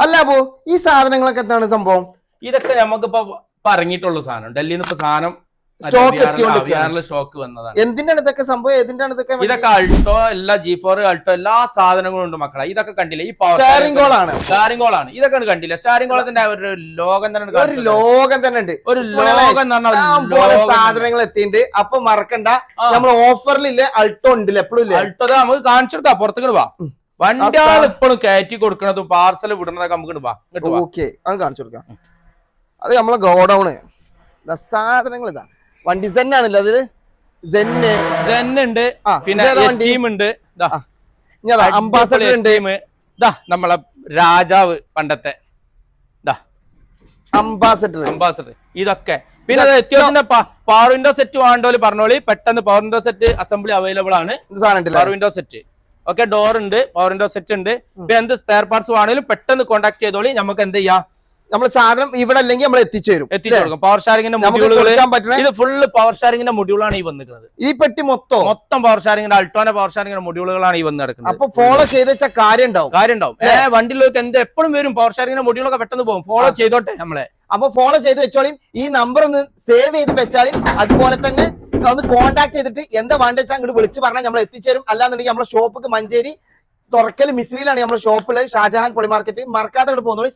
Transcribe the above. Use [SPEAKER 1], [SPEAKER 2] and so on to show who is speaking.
[SPEAKER 1] അല്ല അപ്പോ ഈ സാധനങ്ങളൊക്കെ എന്താണ് സംഭവം?
[SPEAKER 2] ഇതൊക്കെ നമുക്കിപ്പോ പറഞ്ഞിട്ടുള്ള സാധനം ഡൽഹിയിൽ നിന്ന് ഇപ്പൊ സാധനം സ്റ്റോക്ക് വന്നതാണ്.
[SPEAKER 1] എന്തിനാണ് ഇതൊക്കെ സംഭവം? ഏതിന്റാണ് ഇതൊക്കെ?
[SPEAKER 2] ഇതൊക്കെ അൾട്ടോ എല്ലാ G4 അൾട്ടോ എല്ലാ സാധനങ്ങളും ഉണ്ട് മക്കളെ. ഇതൊക്കെ കണ്ടില്ലേ? ഈ
[SPEAKER 1] സ്റ്റാരിംഗ്
[SPEAKER 2] കോളാണ്. ഇതൊക്കെ കണ്ടില്ല? സ്റ്റാരിംഗ് കോളത്തിന്റെ ഒരു ലോകം തന്നെ ഉണ്ട്.
[SPEAKER 1] ഒരു ലോകം എന്ന് പറഞ്ഞാൽ സാധനങ്ങൾ എത്തിയിട്ടുണ്ട്. അപ്പൊ മറക്കണ്ട, നമ്മൾ ഓഫറിലില്ലേ അൾട്ടോ ഉണ്ടല്ലോ എപ്പോഴും ഇല്ലേ?
[SPEAKER 2] അൾട്ടോ നമുക്ക് കാണിച്ചു കൊടുക്കാം. പുറത്തേക്ക് വാ. വണ്ടികൾ ഇപ്പോഴും കയറ്റി കൊടുക്കണതും പാർസൽ വിടുന്നതൊക്കെ നമുക്ക് വാ.
[SPEAKER 1] ഓക്കെ, അത് കാണിച്ചു കൊടുക്കാം. അത് നമ്മളെ ഗോഡൌണ് സാധനങ്ങൾ ഇതാ. വണ്ടി സെൻ ആണല്ലോ അത്.
[SPEAKER 2] ഉണ്ട്, പിന്നെ ഉണ്ട്,
[SPEAKER 1] അംബാസഡർ ഉണ്ട്,
[SPEAKER 2] നമ്മളെ രാജാവ് പണ്ടത്തെ അംബാസഡർ ഇതൊക്കെ. പിന്നെ അത്യാവശ്യം പവർ വിൻഡോ സെറ്റ് വേണ്ടോല് പറഞ്ഞോളി, പെട്ടെന്ന് power window set assembly available ആണ്. Power window set okay, door ഉണ്ട്, പവർ വിൻഡോ സെറ്റ് ഉണ്ട്. പിന്നെ എന്ത് സ്പെയർ പാർട്സ് വേണമെങ്കിലും പെട്ടെന്ന് കോൺടാക്ട് ചെയ്തോളി. നമുക്ക് എന്ത് ചെയ്യാം,
[SPEAKER 1] നമ്മൾ സാധനം ഇവിടെ അല്ലെങ്കിൽ നമ്മൾ എത്തിച്ചു
[SPEAKER 2] കൊടുക്കും. പവർ ഷാരിങ്ങിന്റെ മൊഡ്യൂളുകൾ, ഇത് ഫുള്ള് പവർ ഷാരിങ്ങിന്റെ മൊഡ്യൂളാണ് ഈ വന്നിരിക്കുന്നത്.
[SPEAKER 1] ഈ പെട്ടി മൊത്തം
[SPEAKER 2] പവർ ഷാരിങ്ങിന്റെ അൾട്ടോന്റെ പവർ ഷാരിങ്ങിന്റെ മൊഡ്യൂളുകളാണ് ഈ വന്ന് കിടക്കുന്നത്.
[SPEAKER 1] അപ്പൊ ഫോളോ ചെയ്ത് വെച്ച കാര്യം ഉണ്ടാവും.
[SPEAKER 2] വണ്ടിയിലേക്ക് എന്ത് എപ്പോഴും വരും. പവർ ഷാരിങ്ങിന്റെ മൊഡ്യൂളൊക്കെ പെട്ടെന്ന് പോകും. ഫോളോ ചെയ്തോട്ടെ നമ്മളെ.
[SPEAKER 1] അപ്പൊ ഫോളോ ചെയ്ത് വെച്ചോളിയും. ഈ നമ്പർ ഒന്ന് സേവ് ചെയ്ത് വെച്ചാലും അതുപോലെ തന്നെ ഒന്ന് കോൺടാക്ട് ചെയ്തിട്ട് എന്താ വേണ്ട വെച്ചാൽ അങ്ങോട്ട് വിളിച്ച് പറഞ്ഞാൽ നമ്മൾ എത്തിച്ചേരും. അല്ലാന്നുണ്ടെങ്കിൽ നമ്മുടെ ഷോപ്പിക്ക് മഞ്ചേരി തുറക്കൽ മിസ്രിയിലാണ് നമ്മുടെ ഷോപ്പില്, ഷാജഹാൻ പൊളി മാർക്കറ്റ്. മറക്കാതെ അങ്ങോട്ട് പോകുന്നോളി.